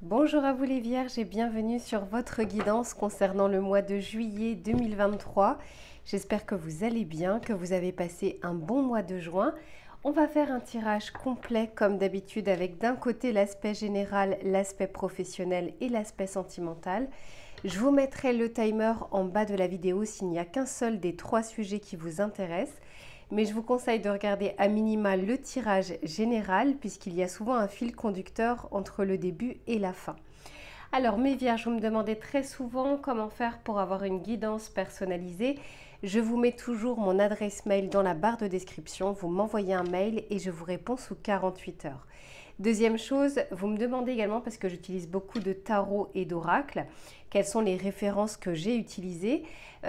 Bonjour à vous les Vierges et bienvenue sur votre guidance concernant le mois de juillet 2023. J'espère que vous allez bien, que vous avez passé un bon mois de juin. On va faire un tirage complet comme d'habitude avec d'un côté l'aspect général, l'aspect professionnel et l'aspect sentimental. Je vous mettrai le timer en bas de la vidéo s'il n'y a qu'un seul des trois sujets qui vous intéressent. Mais je vous conseille de regarder à minima le tirage général puisqu'il y a souvent un fil conducteur entre le début et la fin. Alors mes Vierges, vous me demandez très souvent comment faire pour avoir une guidance personnalisée. Je vous mets toujours mon adresse mail dans la barre de description. Vous m'envoyez un mail et je vous réponds sous 48 heures. Deuxième chose, vous me demandez également, parce que j'utilise beaucoup de tarot et d'oracle, quelles sont les références que j'ai utilisées.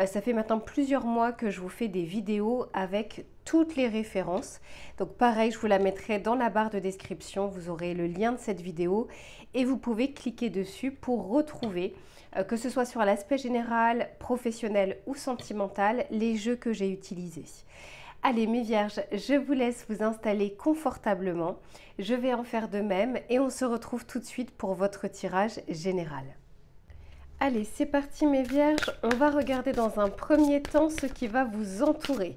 Ça fait maintenant plusieurs mois que je vous fais des vidéos avec toutes les références. Donc pareil, je vous la mettrai dans la barre de description. Vous aurez le lien de cette vidéo et vous pouvez cliquer dessus pour retrouver, que ce soit sur l'aspect général, professionnel ou sentimental, les jeux que j'ai utilisés. Allez mes Vierges, je vous laisse vous installer confortablement. Je vais en faire de même et on se retrouve tout de suite pour votre tirage général. Allez, c'est parti mes Vierges. On va regarder dans un premier temps ce qui va vous entourer.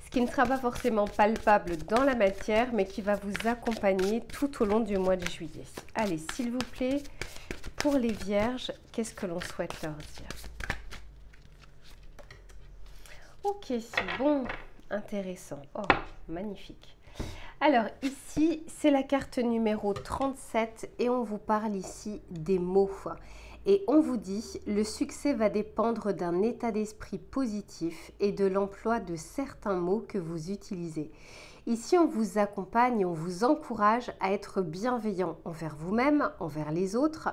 Ce qui ne sera pas forcément palpable dans la matière, mais qui va vous accompagner tout au long du mois de juillet. Allez, s'il vous plaît, pour les Vierges, qu'est-ce que l'on souhaite leur dire? Ok, c'est bon. Intéressant. Oh, magnifique. Alors ici, c'est la carte numéro 37 et on vous parle ici des mots. Et on vous dit, le succès va dépendre d'un état d'esprit positif et de l'emploi de certains mots que vous utilisez. Ici, on vous accompagne, on vous encourage à être bienveillant envers vous-même, envers les autres.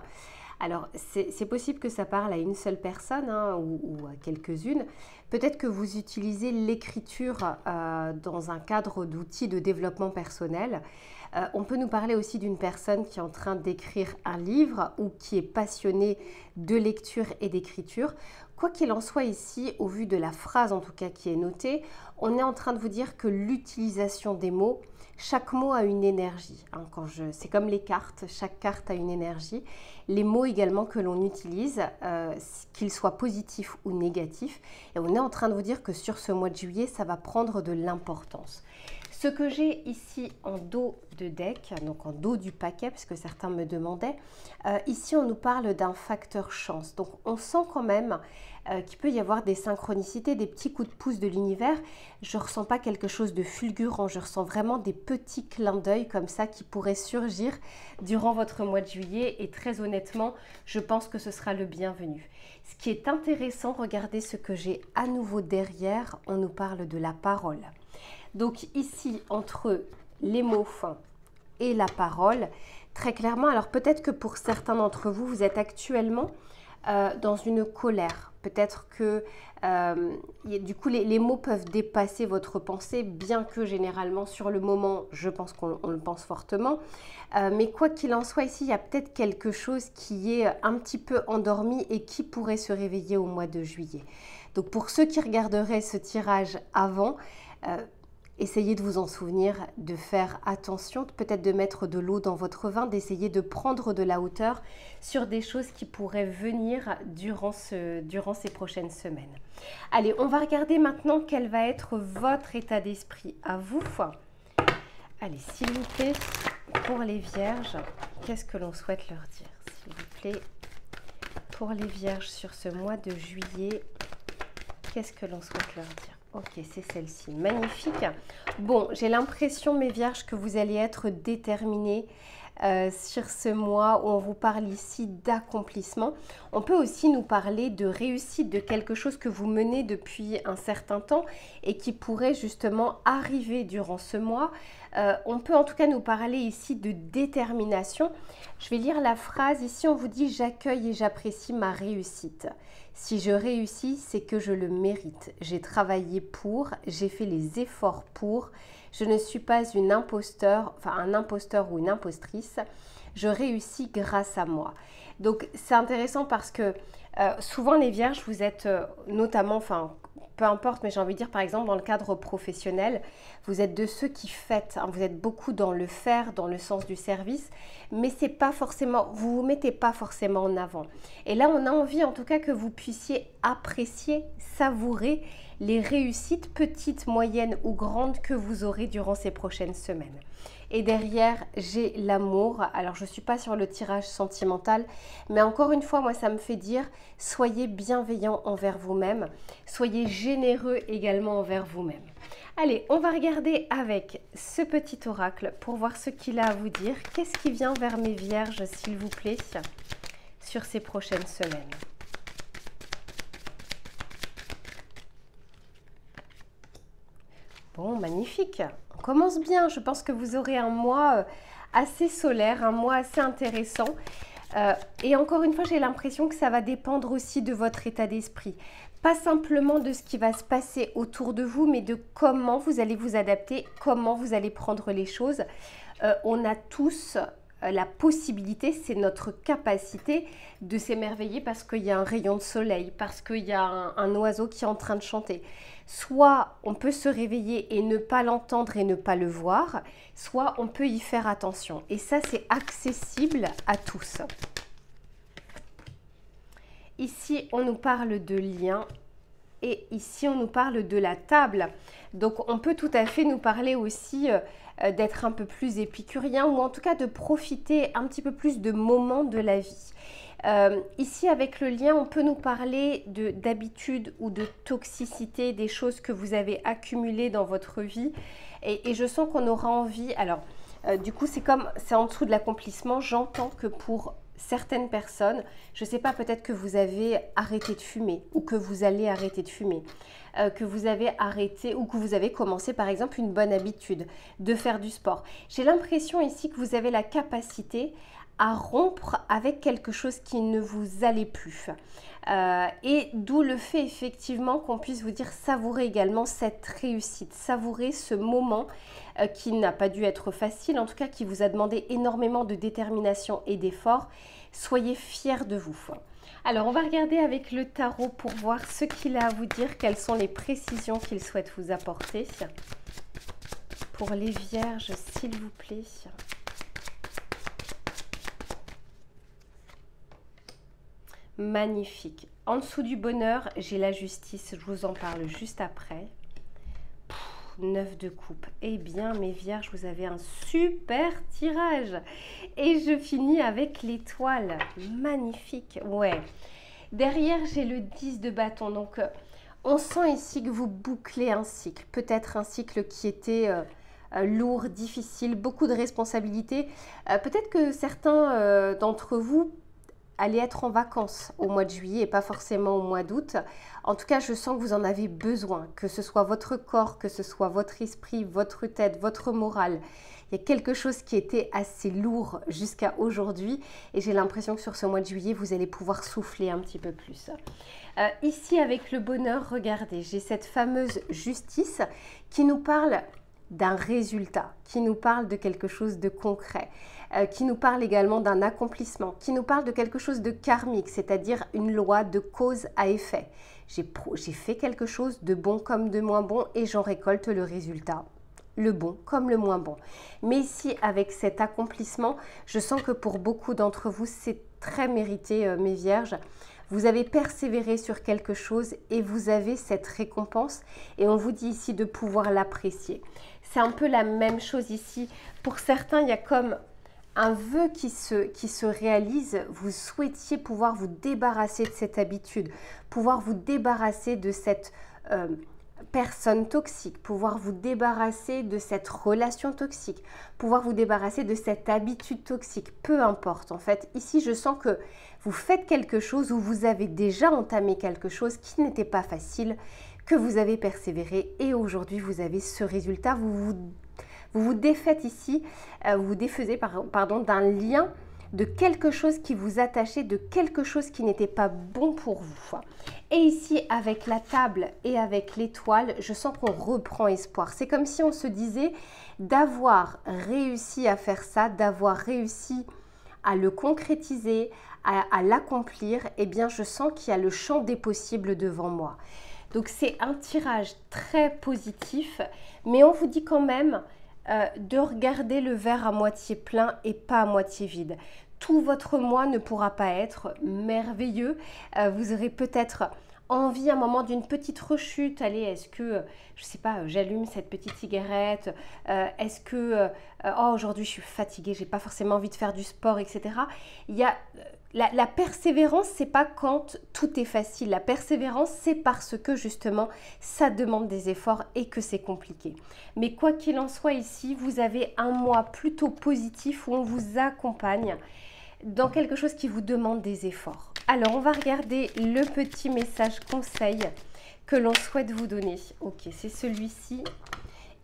Alors, c'est possible que ça parle à une seule personne ou à quelques-unes. Peut-être que vous utilisez l'écriture dans un cadre d'outils de développement personnel. On peut nous parler aussi d'une personne qui est en train d'écrire un livre ou qui est passionnée de lecture et d'écriture. Quoi qu'il en soit ici, au vu de la phrase en tout cas qui est notée, on est en train de vous dire que l'utilisation des mots, chaque mot a une énergie. C'est comme les cartes, chaque carte a une énergie. Les mots également que l'on utilise, qu'ils soient positifs ou négatifs. Et on est en train de vous dire que sur ce mois de juillet, ça va prendre de l'importance. Ce que j'ai ici en dos de deck, donc en dos du paquet, parce que certains me demandaient, ici on nous parle d'un facteur chance. Donc on sent quand même qu'il peut y avoir des synchronicités, des petits coups de pouce de l'univers. Je ne ressens pas quelque chose de fulgurant, je ressens vraiment des petits clins d'œil comme ça qui pourraient surgir durant votre mois de juillet. Et très honnêtement, je pense que ce sera le bienvenu. Ce qui est intéressant, regardez ce que j'ai à nouveau derrière, on nous parle de la parole. Donc ici, entre les mots et la parole, très clairement, alors peut-être que pour certains d'entre vous, vous êtes actuellement dans une colère. Peut-être que du coup, les mots peuvent dépasser votre pensée, bien que généralement, sur le moment, je pense qu'on le pense fortement. Mais quoi qu'il en soit, ici, il y a peut-être quelque chose qui est un petit peu endormi et qui pourrait se réveiller au mois de juillet. Donc pour ceux qui regarderaient ce tirage avant, essayez de vous en souvenir, de faire attention, peut-être de mettre de l'eau dans votre vin, d'essayer de prendre de la hauteur sur des choses qui pourraient venir durant ces prochaines semaines. Allez, on va regarder maintenant quel va être votre état d'esprit à vous. Allez, s'il vous plaît, pour les Vierges, qu'est-ce que l'on souhaite leur dire? S'il vous plaît, pour les Vierges sur ce mois de juillet, qu'est-ce que l'on souhaite leur dire? Ok, c'est celle-ci. Magnifique. Bon, j'ai l'impression, mes Vierges, que vous allez être déterminés sur ce mois où on vous parle ici d'accomplissement. On peut aussi nous parler de réussite, de quelque chose que vous menez depuis un certain temps et qui pourrait justement arriver durant ce mois. On peut en tout cas nous parler ici de détermination. Je vais lire la phrase. Ici, on vous dit « J'accueille et j'apprécie ma réussite. Si je réussis, c'est que je le mérite. J'ai travaillé pour, j'ai fait les efforts pour. Je ne suis pas un imposteur ou une impostrice. je réussis grâce à moi. Donc c'est intéressant parce que souvent les vierges, vous êtes notamment, enfin peu importe, mais j'ai envie de dire par exemple dans le cadre professionnel, vous êtes de ceux qui fêtent, hein, vous êtes beaucoup dans le faire, dans le sens du service, mais c'est pas forcément, vous vous mettez pas forcément en avant. Et là on a envie en tout cas que vous puissiez apprécier, savourer les réussites petites, moyennes ou grandes que vous aurez durant ces prochaines semaines. Et derrière, j'ai l'amour. Alors, je ne suis pas sur le tirage sentimental, mais encore une fois, moi, ça me fait dire, soyez bienveillants envers vous-même, soyez généreux également envers vous-même. Allez, on va regarder avec ce petit oracle pour voir ce qu'il a à vous dire. Qu'est-ce qui vient vers mes vierges, s'il vous plaît, sur ces prochaines semaines ? Bon, magnifique. On commence bien. Je pense que vous aurez un mois assez solaire, un mois assez intéressant. Et encore une fois, j'ai l'impression que ça va dépendre aussi de votre état d'esprit. Pas simplement de ce qui va se passer autour de vous, mais de comment vous allez vous adapter, comment vous allez prendre les choses. On a tous la possibilité, c'est notre capacité de s'émerveiller parce qu'il y a un rayon de soleil, parce qu'il y a un oiseau qui est en train de chanter. Soit on peut se réveiller et ne pas l'entendre et ne pas le voir, soit on peut y faire attention. Et ça, c'est accessible à tous. Ici, on nous parle de lien et ici, on nous parle de la table. Donc, on peut tout à fait nous parler aussi d'être un peu plus épicurien ou en tout cas de profiter un petit peu plus de moments de la vie. Ici, avec le lien, on peut nous parler d'habitude ou de toxicité, des choses que vous avez accumulées dans votre vie. Et je sens qu'on aura envie... Alors, du coup, c'est en dessous de l'accomplissement. J'entends que pour certaines personnes, je ne sais pas, peut-être que vous avez arrêté de fumer ou que vous allez arrêter de fumer, que vous avez arrêté ou que vous avez commencé par exemple une bonne habitude de faire du sport. J'ai l'impression ici que vous avez la capacité à rompre avec quelque chose qui ne vous allait plus. Et d'où le fait effectivement qu'on puisse vous dire savourer également cette réussite, savourer ce moment qui n'a pas dû être facile, en tout cas qui vous a demandé énormément de détermination et d'effort. Soyez fiers de vous. Alors on va regarder avec le tarot pour voir ce qu'il a à vous dire, quelles sont les précisions qu'il souhaite vous apporter. Pour les vierges, s'il vous plaît. Magnifique. En dessous du bonheur, j'ai la justice. Je vous en parle juste après. 9 de coupe. Eh bien, mes vierges, vous avez un super tirage. Et je finis avec l'étoile. Magnifique. Ouais. Derrière, j'ai le 10 de bâton. Donc, on sent ici que vous bouclez un cycle. Peut-être un cycle qui était... lourd, difficile, beaucoup de responsabilités. Peut-être que certains d'entre vous allez être en vacances au mois de juillet et pas forcément au mois d'août. En tout cas, je sens que vous en avez besoin, que ce soit votre corps, que ce soit votre esprit, votre tête, votre morale. Il y a quelque chose qui était assez lourd jusqu'à aujourd'hui et j'ai l'impression que sur ce mois de juillet, vous allez pouvoir souffler un petit peu plus. Ici, avec le bonheur, regardez, j'ai cette fameuse justice qui nous parle d'un résultat, qui nous parle de quelque chose de concret, qui nous parle également d'un accomplissement, qui nous parle de quelque chose de karmique, c'est-à-dire une loi de cause à effet. J'ai fait quelque chose de bon comme de moins bon et j'en récolte le résultat, le bon comme le moins bon. Mais ici, avec cet accomplissement, je sens que pour beaucoup d'entre vous, c'est très mérité, mes vierges. Vous avez persévéré sur quelque chose et vous avez cette récompense et on vous dit ici de pouvoir l'apprécier. C'est un peu la même chose ici. Pour certains, il y a comme un vœu qui se réalise. Vous souhaitiez pouvoir vous débarrasser de cette habitude, pouvoir vous débarrasser de cette personne toxique, pouvoir vous débarrasser de cette relation toxique, pouvoir vous débarrasser de cette habitude toxique, peu importe en fait. Ici, je sens que vous faites quelque chose ou vous avez déjà entamé quelque chose qui n'était pas facile, que vous avez persévéré et aujourd'hui vous avez ce résultat. Vous vous défaites ici, vous vous défaisez d'un lien, de quelque chose qui vous attachait, de quelque chose qui n'était pas bon pour vous. Et ici, avec la table et avec l'étoile, je sens qu'on reprend espoir. C'est comme si on se disait d'avoir réussi à faire ça, d'avoir réussi à le concrétiser, à l'accomplir, eh bien je sens qu'il y a le champ des possibles devant moi. Donc c'est un tirage très positif, mais on vous dit quand même de regarder le verre à moitié plein et pas à moitié vide. Tout votre mois ne pourra pas être merveilleux. Vous aurez peut-être envie à un moment d'une petite rechute. Allez, est-ce que, je ne sais pas, j'allume cette petite cigarette, est-ce que, oh, aujourd'hui je suis fatiguée, j'ai pas forcément envie de faire du sport, etc. Il y a, la persévérance, c'est pas quand tout est facile. La persévérance, c'est parce que justement, ça demande des efforts et que c'est compliqué. Mais quoi qu'il en soit ici, vous avez un mois plutôt positif où on vous accompagne dans quelque chose qui vous demande des efforts. Alors, on va regarder le petit message conseil que l'on souhaite vous donner. Ok, c'est celui-ci.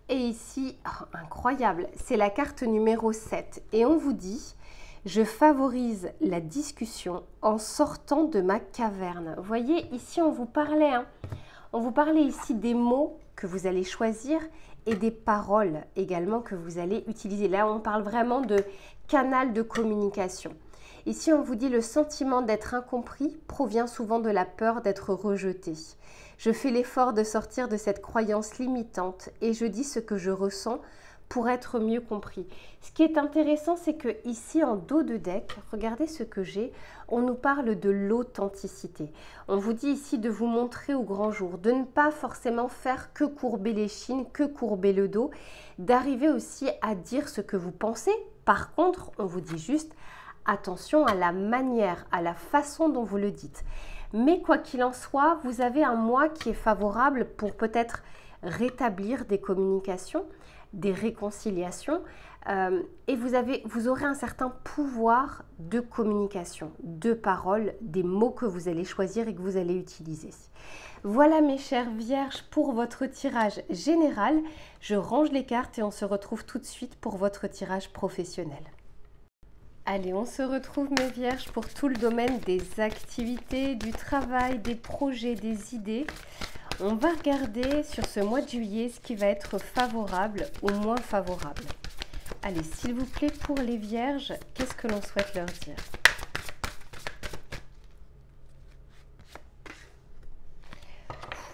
Et ici, oh, incroyable, c'est la carte numéro 7. Et on vous dit, je favorise la discussion en sortant de ma caverne. Vous voyez, ici, on vous parlait, on vous parlait ici des mots que vous allez choisir et des paroles également que vous allez utiliser. Là, on parle vraiment de canal de communication. Ici, on vous dit le sentiment d'être incompris provient souvent de la peur d'être rejeté. Je fais l'effort de sortir de cette croyance limitante et je dis ce que je ressens pour être mieux compris. Ce qui est intéressant, c'est que ici, en dos de deck, regardez ce que j'ai, on nous parle de l'authenticité. On vous dit ici de vous montrer au grand jour, de ne pas forcément faire que courber les chines, que courber le dos, d'arriver aussi à dire ce que vous pensez. Par contre, on vous dit juste, attention à la manière, à la façon dont vous le dites. Mais quoi qu'il en soit, vous avez un mois qui est favorable pour peut-être rétablir des communications, des réconciliations et vous aurez un certain pouvoir de communication, de parole, des mots que vous allez choisir et que vous allez utiliser. Voilà mes chères vierges pour votre tirage général. Je range les cartes et on se retrouve tout de suite pour votre tirage professionnel. Allez, on se retrouve mes vierges pour tout le domaine des activités, du travail, des projets, des idées. On va regarder sur ce mois de juillet ce qui va être favorable ou moins favorable. Allez, s'il vous plaît, pour les vierges, qu'est-ce que l'on souhaite leur dire?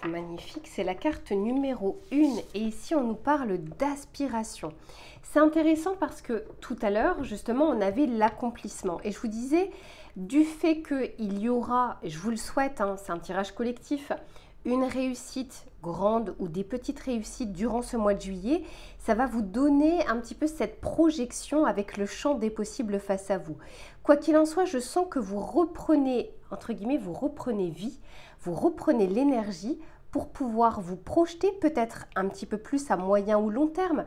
Magnifique, c'est la carte numéro 1 et ici on nous parle d'aspiration. C'est intéressant parce que tout à l'heure justement on avait l'accomplissement et je vous disais du fait qu'il y aura, et je vous le souhaite, c'est un tirage collectif, une réussite grande ou des petites réussites durant ce mois de juillet, ça va vous donner un petit peu cette projection avec le champ des possibles face à vous. Quoi qu'il en soit, je sens que vous reprenez, entre guillemets, vous reprenez vie, vous reprenez l'énergie pour pouvoir vous projeter peut-être un petit peu plus à moyen ou long terme,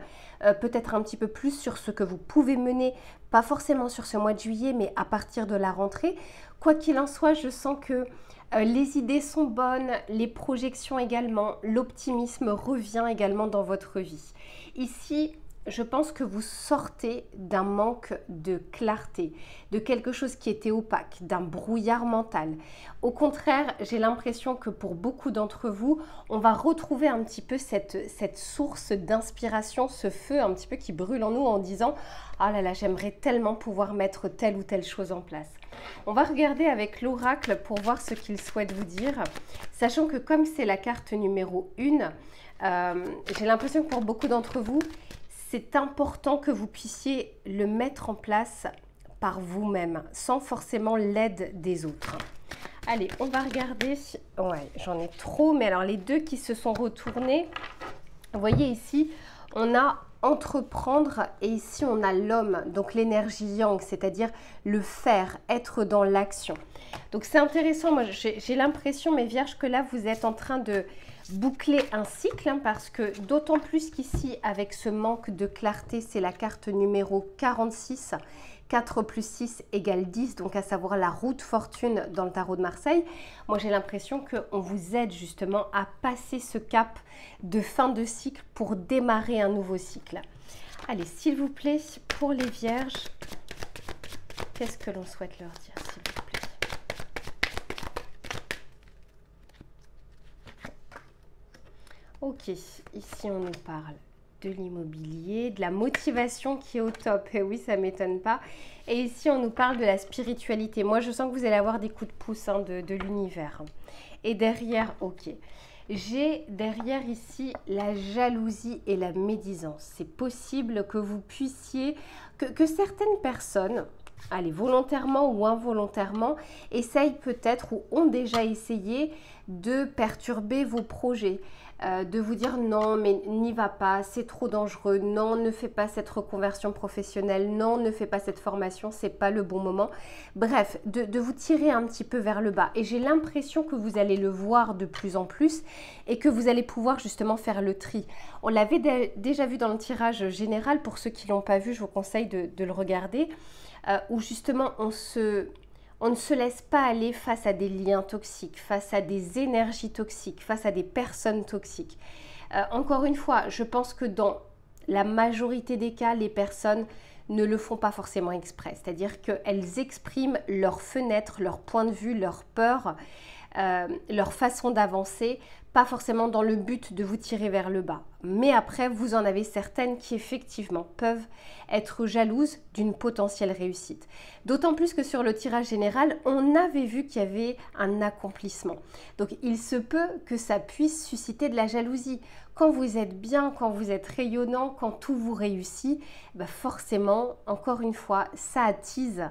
peut-être un petit peu plus sur ce que vous pouvez mener, pas forcément sur ce mois de juillet, mais à partir de la rentrée. Quoi qu'il en soit, je sens que les idées sont bonnes, les projections également, l'optimisme revient également dans votre vie. Ici, je pense que vous sortez d'un manque de clarté, de quelque chose qui était opaque, d'un brouillard mental. Au contraire, j'ai l'impression que pour beaucoup d'entre vous, on va retrouver un petit peu cette source d'inspiration, ce feu un petit peu qui brûle en nous en disant « Ah là là, j'aimerais tellement pouvoir mettre telle ou telle chose en place ». On va regarder avec l'oracle pour voir ce qu'il souhaite vous dire, sachant que comme c'est la carte numéro 1, j'ai l'impression que pour beaucoup d'entre vous, c'est important que vous puissiez le mettre en place par vous-même, sans forcément l'aide des autres. Allez, on va regarder. Ouais, j'en ai trop, mais alors les deux qui se sont retournés, vous voyez ici, on a entreprendre et ici on a l'homme, donc l'énergie yang, c'est-à-dire le faire, être dans l'action. Donc c'est intéressant, moi j'ai l'impression, mes vierges, que là vous êtes en train de boucler un cycle, parce que d'autant plus qu'ici, avec ce manque de clarté, c'est la carte numéro 46, 4 plus 6 égale 10, donc à savoir la roue de fortune dans le tarot de Marseille. Moi, j'ai l'impression qu'on vous aide justement à passer ce cap de fin de cycle pour démarrer un nouveau cycle. Allez, s'il vous plaît, pour les vierges, qu'est-ce que l'on souhaite leur dire, s'il vous plaît? Ok, ici on nous parle de l'immobilier, de la motivation qui est au top. Et oui, ça ne m'étonne pas. Et ici, on nous parle de la spiritualité. Moi, je sens que vous allez avoir des coups de pouce de l'univers. Et derrière, ok. J'ai derrière ici la jalousie et la médisance. C'est possible que vous puissiez, que certaines personnes, allez, volontairement ou involontairement, essayent peut-être ou ont déjà essayé de perturber vos projets. De vous dire non, mais n'y va pas, c'est trop dangereux, non, ne fais pas cette reconversion professionnelle, non, ne fais pas cette formation, c'est pas le bon moment. Bref, de vous tirer un petit peu vers le bas. Et j'ai l'impression que vous allez le voir de plus en plus et que vous allez pouvoir justement faire le tri. On l'avait déjà vu dans le tirage général, pour ceux qui ne l'ont pas vu, je vous conseille de le regarder, où justement on ne se laisse pas aller face à des liens toxiques, face à des énergies toxiques, face à des personnes toxiques. Encore une fois, je pense que dans la majorité des cas, les personnes ne le font pas forcément exprès. C'est-à-dire qu'elles expriment leurs fenêtres, leur point de vue, leur peur, leur façon d'avancer, pas forcément dans le but de vous tirer vers le bas. Mais après, vous en avez certaines qui effectivement peuvent être jalouses d'une potentielle réussite. D'autant plus que sur le tirage général, on avait vu qu'il y avait un accomplissement. Donc il se peut que ça puisse susciter de la jalousie. Quand vous êtes bien, quand vous êtes rayonnant, quand tout vous réussit, bah forcément, encore une fois, ça attise.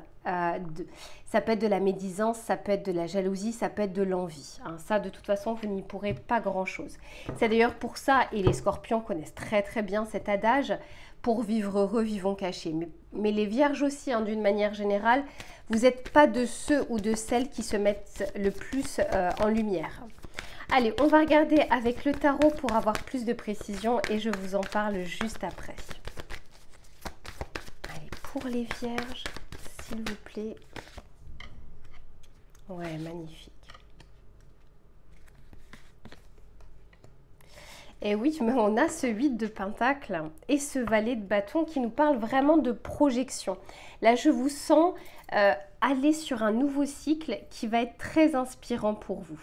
Ça peut être de la médisance, ça peut être de la jalousie, ça peut être de l'envie. Hein. Ça, de toute façon, vous n'y pourrez pas grand-chose. C'est d'ailleurs pour ça, et les scorpions connaissent très très bien cet adage, pour vivre heureux, vivons cachés. Mais les vierges aussi, hein, d'une manière générale, vous n'êtes pas de ceux ou de celles qui se mettent le plus en lumière. Allez, on va regarder avec le tarot pour avoir plus de précision et je vous en parle juste après. Allez, pour les vierges, s'il vous plaît. Ouais, magnifique. Et oui, mais on a ce 8 de pentacle et ce valet de bâton qui nous parle vraiment de projection. Là, je vous sens aller sur un nouveau cycle qui va être très inspirant pour vous.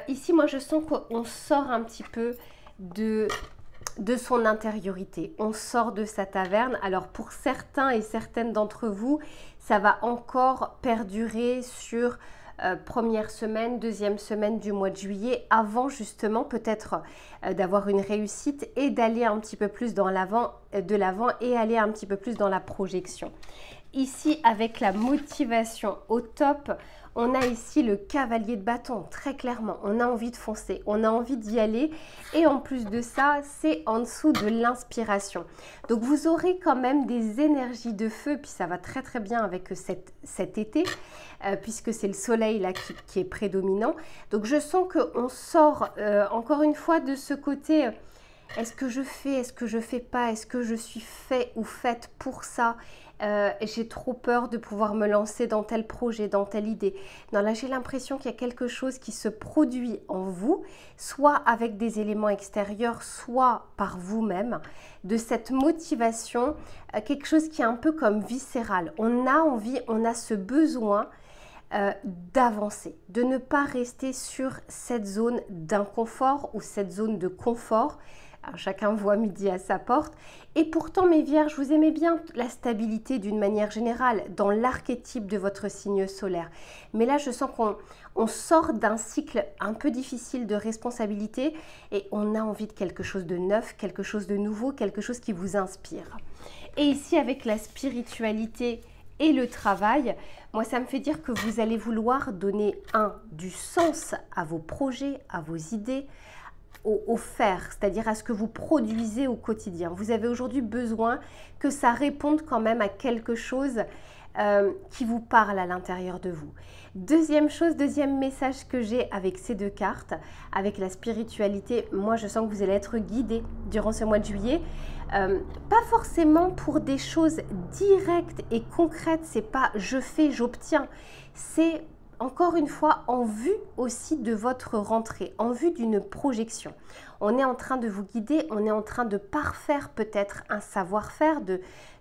Ici, moi, je sens qu'on sort un petit peu de son intériorité. On sort de sa taverne. Alors, pour certains et certaines d'entre vous, ça va encore perdurer sur première semaine, deuxième semaine du mois de juillet, avant justement peut-être d'avoir une réussite et d'aller un petit peu plus de l'avant et aller un petit peu plus dans la projection. Ici, avec la motivation au top, on a ici le cavalier de bâton, très clairement. On a envie de foncer, on a envie d'y aller. Et en plus de ça, c'est en dessous de l'inspiration. Donc, vous aurez quand même des énergies de feu. Puis, ça va très, très bien avec cet été, puisque c'est le soleil là qui est prédominant. Donc, je sens qu'on sort encore une fois de ce côté... Est-ce que je fais, est-ce que je fais pas, est-ce que je suis fait ou faite pour ça? J'ai trop peur de pouvoir me lancer dans tel projet, dans telle idée. Non, là, j'ai l'impression qu'il y a quelque chose qui se produit en vous, soit avec des éléments extérieurs, soit par vous-même, de cette motivation, quelque chose qui est un peu comme viscéral. On a envie, on a ce besoin d'avancer, de ne pas rester sur cette zone d'inconfort ou cette zone de confort. Alors, chacun voit midi à sa porte. Et pourtant, mes vierges, vous aimez bien la stabilité d'une manière générale dans l'archétype de votre signe solaire. Mais là, je sens qu'on sort d'un cycle un peu difficile de responsabilité et on a envie de quelque chose de neuf, quelque chose de nouveau, quelque chose qui vous inspire. Et ici, avec la spiritualité et le travail, moi, ça me fait dire que vous allez vouloir donner du sens à vos projets, à vos idées, au faire, c'est-à-dire à ce que vous produisez au quotidien. Vous avez aujourd'hui besoin que ça réponde quand même à quelque chose qui vous parle à l'intérieur de vous. Deuxième chose, deuxième message que j'ai avec ces deux cartes, avec la spiritualité, moi je sens que vous allez être guidé durant ce mois de juillet. Pas forcément pour des choses directes et concrètes, c'est pas je fais, j'obtiens, c'est encore une fois en vue aussi de votre rentrée, en vue d'une projection. On est en train de vous guider, on est en train de parfaire peut-être un savoir-faire,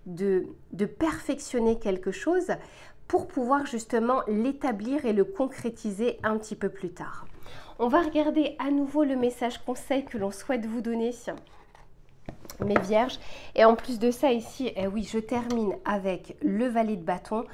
de perfectionner quelque chose pour pouvoir justement l'établir et le concrétiser un petit peu plus tard. On va regarder à nouveau le message conseil que l'on souhaite vous donner. mes vierges. Et en plus de ça ici, eh oui, je termine avec le valet de bâton.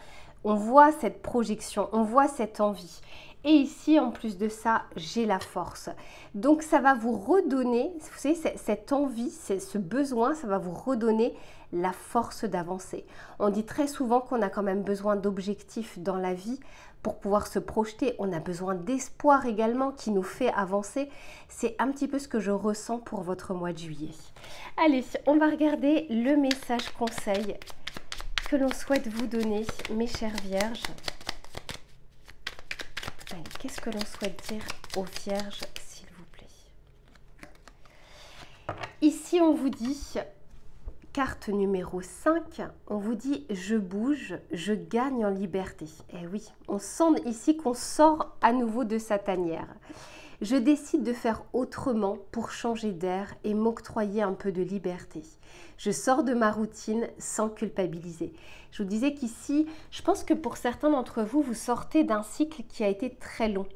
On voit cette projection, on voit cette envie. Et ici, en plus de ça, j'ai la force. Donc, ça va vous redonner, vous savez, cette envie, ce besoin, ça va vous redonner la force d'avancer. On dit très souvent qu'on a quand même besoin d'objectifs dans la vie pour pouvoir se projeter. On a besoin d'espoir également qui nous fait avancer. C'est un petit peu ce que je ressens pour votre mois de juillet. Allez, on va regarder le message conseil que l'on souhaite vous donner, mes chères vierges. Allez, qu'est-ce que l'on souhaite dire aux vierges, s'il vous plaît? Ici, on vous dit, carte numéro 5, on vous dit « Je bouge, je gagne en liberté ». Eh oui, on sent ici qu'on sort à nouveau de sa tanière. Je décide de faire autrement pour changer d'air et m'octroyer un peu de liberté. Je sors de ma routine sans culpabiliser. Je vous disais qu'ici, je pense que pour certains d'entre vous, vous sortez d'un cycle qui a été très long.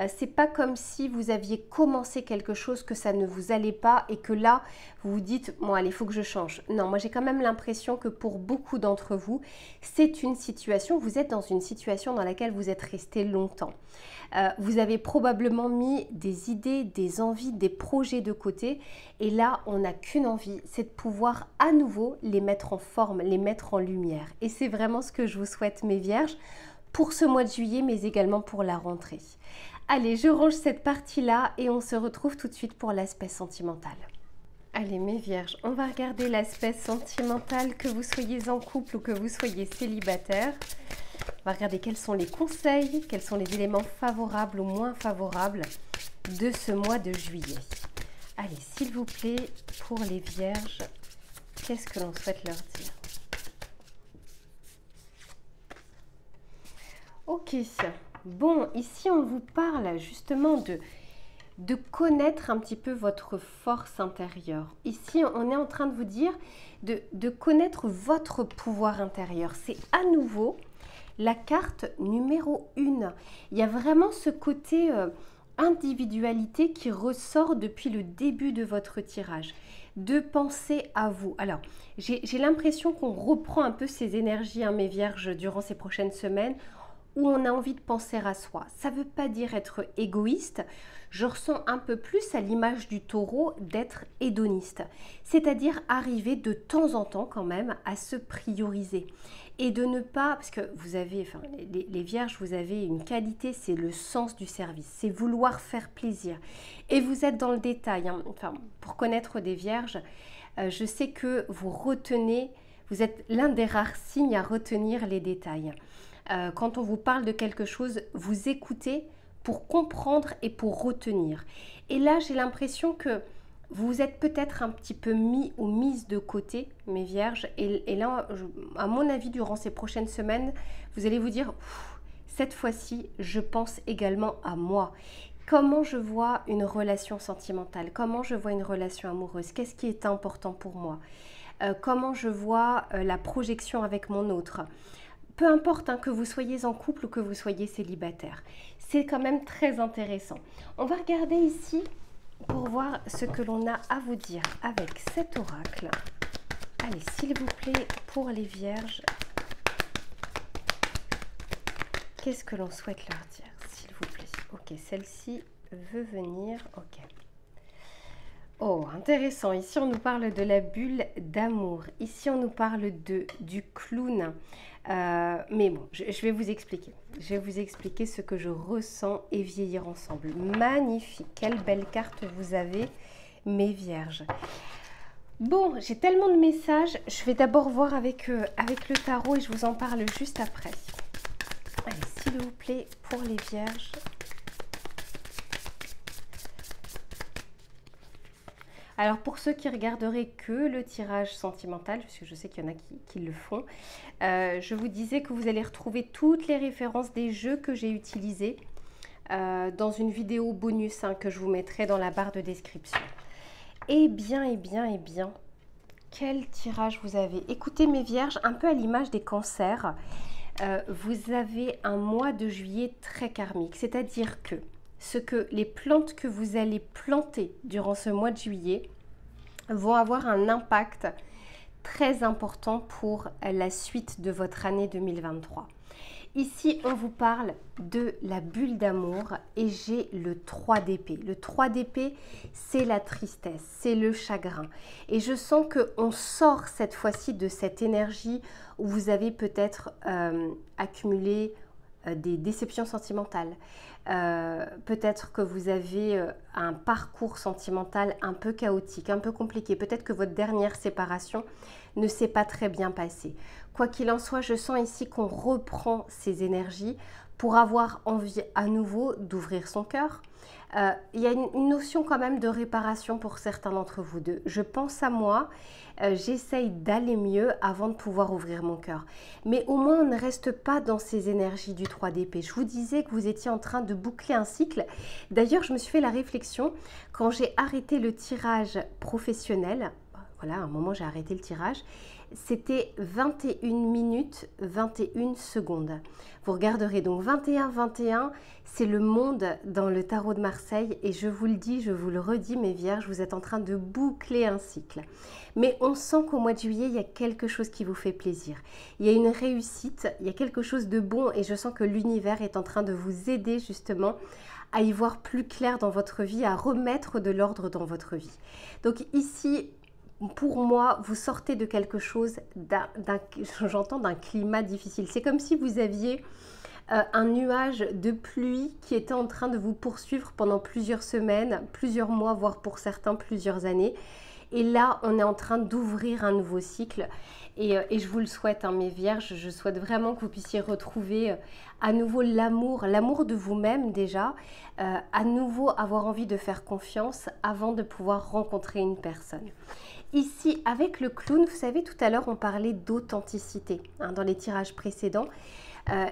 C'est pas comme si vous aviez commencé quelque chose, que ça ne vous allait pas et que là, vous vous dites, bon allez, il faut que je change. Non, moi j'ai quand même l'impression que pour beaucoup d'entre vous, c'est une situation, vous êtes dans une situation dans laquelle vous êtes resté longtemps. Vous avez probablement mis des idées, des envies, des projets de côté et là, on n'a qu'une envie, c'est de pouvoir à nouveau les mettre en forme, les mettre en lumière. Et c'est vraiment ce que je vous souhaite, mes vierges, pour ce mois de juillet, mais également pour la rentrée. Allez, je range cette partie-là et on se retrouve tout de suite pour l'aspect sentimental. Allez, mes vierges, on va regarder l'aspect sentimental, que vous soyez en couple ou que vous soyez célibataire. On va regarder quels sont les conseils, quels sont les éléments favorables ou moins favorables de ce mois de juillet. Allez, s'il vous plaît, pour les vierges, qu'est-ce que l'on souhaite leur dire? Ok, bon, ici on vous parle justement de connaître un petit peu votre force intérieure. Ici, on est en train de vous dire de connaître votre pouvoir intérieur. C'est à nouveau la carte numéro 1. Il y a vraiment ce côté individualité qui ressort depuis le début de votre tirage. De penser à vous. Alors, j'ai l'impression qu'on reprend un peu ces énergies, hein, mes vierges, durant ces prochaines semaines, où on a envie de penser à soi. Ça ne veut pas dire être égoïste. Je ressens un peu plus à l'image du taureau d'être hédoniste. C'est-à-dire arriver de temps en temps quand même à se prioriser. Et de ne pas, parce que vous avez, enfin, les vierges, vous avez une qualité, c'est le sens du service. C'est vouloir faire plaisir. Et vous êtes dans le détail. Hein. Enfin, pour connaître des vierges, je sais que vous retenez, vous êtes l'un des rares signes à retenir les détails. Quand on vous parle de quelque chose, vous écoutez pour comprendre et pour retenir. Et là, j'ai l'impression que vous êtes peut-être un petit peu mis ou mise de côté, mes vierges. Et là, à mon avis, durant ces prochaines semaines, vous allez vous dire, cette fois-ci, je pense également à moi. Comment je vois une relation sentimentale? Comment je vois une relation amoureuse? Qu'est-ce qui est important pour moi? Comment je vois la projection avec mon autre? Peu importe hein, que vous soyez en couple ou que vous soyez célibataire, c'est quand même très intéressant. On va regarder ici pour voir ce que l'on a à vous dire avec cet oracle. Allez, s'il vous plaît, pour les vierges, qu'est-ce que l'on souhaite leur dire, s'il vous plaît? Ok, celle-ci veut venir, ok. Oh, intéressant. Ici, on nous parle de la bulle d'amour. Ici, on nous parle du clown. Mais bon, je vais vous expliquer. Je vais vous expliquer ce que je ressens et vieillir ensemble. Magnifique. Quelle belle carte vous avez, mes vierges. Bon, j'ai tellement de messages. Je vais d'abord voir avec le tarot et je vous en parle juste après. Allez, s'il vous plaît, pour les vierges. Alors pour ceux qui regarderaient que le tirage sentimental, parce que je sais qu'il y en a qui le font, je vous disais que vous allez retrouver toutes les références des jeux que j'ai utilisés dans une vidéo bonus hein, que je vous mettrai dans la barre de description. Eh bien, quel tirage vous avez? Écoutez mes vierges, un peu à l'image des cancers, vous avez un mois de juillet très karmique, c'est-à-dire que les plantes que vous allez planter durant ce mois de juillet vont avoir un impact très important pour la suite de votre année 2023. Ici, on vous parle de la bulle d'amour et j'ai le 3 d'épée. Le 3 d'épée, c'est la tristesse, c'est le chagrin. Et je sens qu'on sort cette fois-ci de cette énergie où vous avez peut-être accumulé des déceptions sentimentales. Peut-être que vous avez un parcours sentimental un peu chaotique, un peu compliqué. Peut-être que votre dernière séparation ne s'est pas très bien passée. Quoi qu'il en soit, je sens ici qu'on reprend ces énergies pour avoir envie à nouveau d'ouvrir son cœur. Il y a une notion quand même de réparation pour certains d'entre vous deux. Je pense à moi, j'essaye d'aller mieux avant de pouvoir ouvrir mon cœur. Mais au moins, on ne reste pas dans ces énergies du 3 d'épée. Je vous disais que vous étiez en train de boucler un cycle. D'ailleurs, je me suis fait la réflexion quand j'ai arrêté le tirage professionnel. Voilà, à un moment, j'ai arrêté le tirage. C'était 21 minutes 21 secondes. Vous regarderez donc 21-21, c'est le monde dans le tarot de Marseille et je vous le dis, je vous le redis mes vierges, vous êtes en train de boucler un cycle. Mais on sent qu'au mois de juillet, il y a quelque chose qui vous fait plaisir. Il y a une réussite, il y a quelque chose de bon et je sens que l'univers est en train de vous aider justement à y voir plus clair dans votre vie, à remettre de l'ordre dans votre vie. Donc ici, pour moi, vous sortez de quelque chose, j'entends d'un climat difficile. C'est comme si vous aviez un nuage de pluie qui était en train de vous poursuivre pendant plusieurs semaines, plusieurs mois, voire pour certains plusieurs années. Et là, on est en train d'ouvrir un nouveau cycle. Et je vous le souhaite, hein, mes vierges, je souhaite vraiment que vous puissiez retrouver à nouveau l'amour de vous-même déjà, à nouveau avoir envie de faire confiance avant de pouvoir rencontrer une personne. Ici, avec le clown, vous savez, tout à l'heure, on parlait d'authenticité dans les tirages précédents.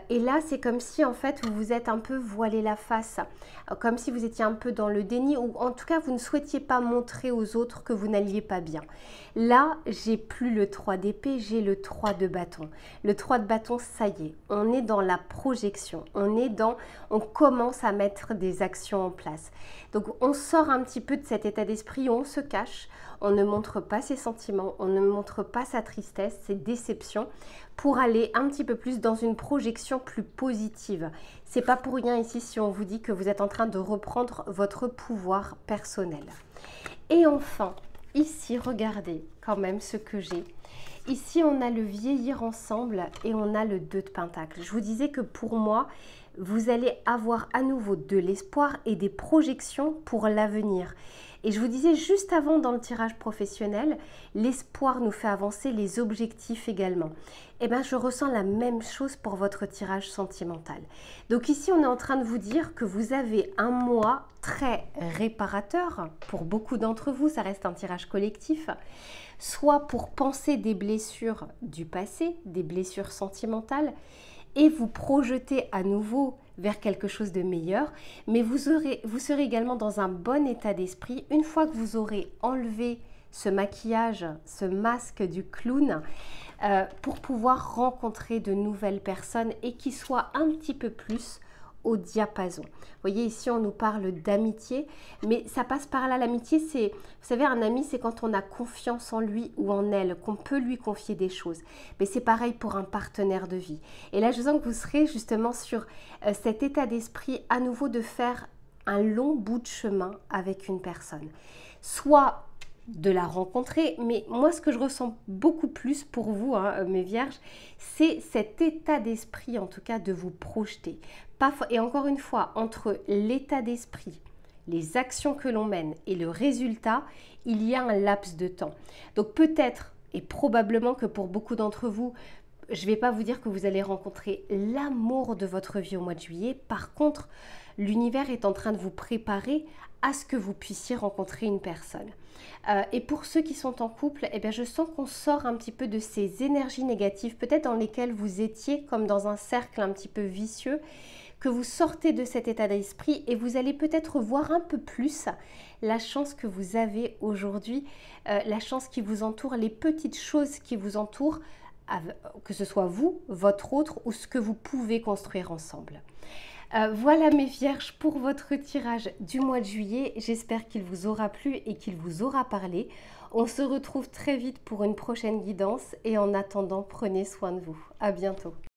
Et là, c'est comme si, en fait, vous vous êtes un peu voilé la face, comme si vous étiez un peu dans le déni, ou en tout cas, vous ne souhaitiez pas montrer aux autres que vous n'alliez pas bien. Là, j'ai plus le 3 d'épée, j'ai le 3 de bâton. Le 3 de bâton, ça y est, on est dans la projection, on commence à mettre des actions en place. Donc, on sort un petit peu de cet état d'esprit où on se cache, on ne montre pas ses sentiments, on ne montre pas sa tristesse, ses déceptions, pour aller un petit peu plus dans une projection plus positive. C'est pas pour rien ici si on vous dit que vous êtes en train de reprendre votre pouvoir personnel. Et enfin, ici, regardez quand même ce que j'ai. Ici, on a le vieillir ensemble et on a le 2 de pentacle. Je vous disais que pour moi, vous allez avoir à nouveau de l'espoir et des projections pour l'avenir. Et je vous disais juste avant dans le tirage professionnel, l'espoir nous fait avancer, les objectifs également. Et bien je ressens la même chose pour votre tirage sentimental. Donc ici on est en train de vous dire que vous avez un mois très réparateur. Pour beaucoup d'entre vous, ça reste un tirage collectif. Soit pour penser des blessures du passé, des blessures sentimentales, et vous projeter à nouveau vers quelque chose de meilleur, mais vous serez également dans un bon état d'esprit une fois que vous aurez enlevé ce maquillage, ce masque du clown, pour pouvoir rencontrer de nouvelles personnes et qui soient un petit peu plus au diapason. Vous voyez, ici, on nous parle d'amitié, mais ça passe par là. L'amitié, c'est, vous savez, un ami, c'est quand on a confiance en lui ou en elle, qu'on peut lui confier des choses. Mais c'est pareil pour un partenaire de vie. Et là, je sens que vous serez justement sur cet état d'esprit à nouveau de faire un long bout de chemin avec une personne. Soit de la rencontrer, mais moi, ce que je ressens beaucoup plus pour vous, mes vierges, c'est cet état d'esprit, en tout cas, de vous projeter. Et encore une fois, entre l'état d'esprit, les actions que l'on mène et le résultat, il y a un laps de temps. Donc peut-être et probablement que pour beaucoup d'entre vous, je ne vais pas vous dire que vous allez rencontrer l'amour de votre vie au mois de juillet. Par contre, l'univers est en train de vous préparer à ce que vous puissiez rencontrer une personne. Et pour ceux qui sont en couple, eh bien, je sens qu'on sort un petit peu de ces énergies négatives, peut-être dans lesquelles vous étiez comme dans un cercle un petit peu vicieux, que vous sortez de cet état d'esprit et vous allez peut-être voir un peu plus la chance que vous avez aujourd'hui, la chance qui vous entoure, les petites choses qui vous entourent, que ce soit vous, votre autre ou ce que vous pouvez construire ensemble. Voilà mes vierges pour votre tirage du mois de juillet. J'espère qu'il vous aura plu et qu'il vous aura parlé. On se retrouve très vite pour une prochaine guidance et en attendant, prenez soin de vous. À bientôt.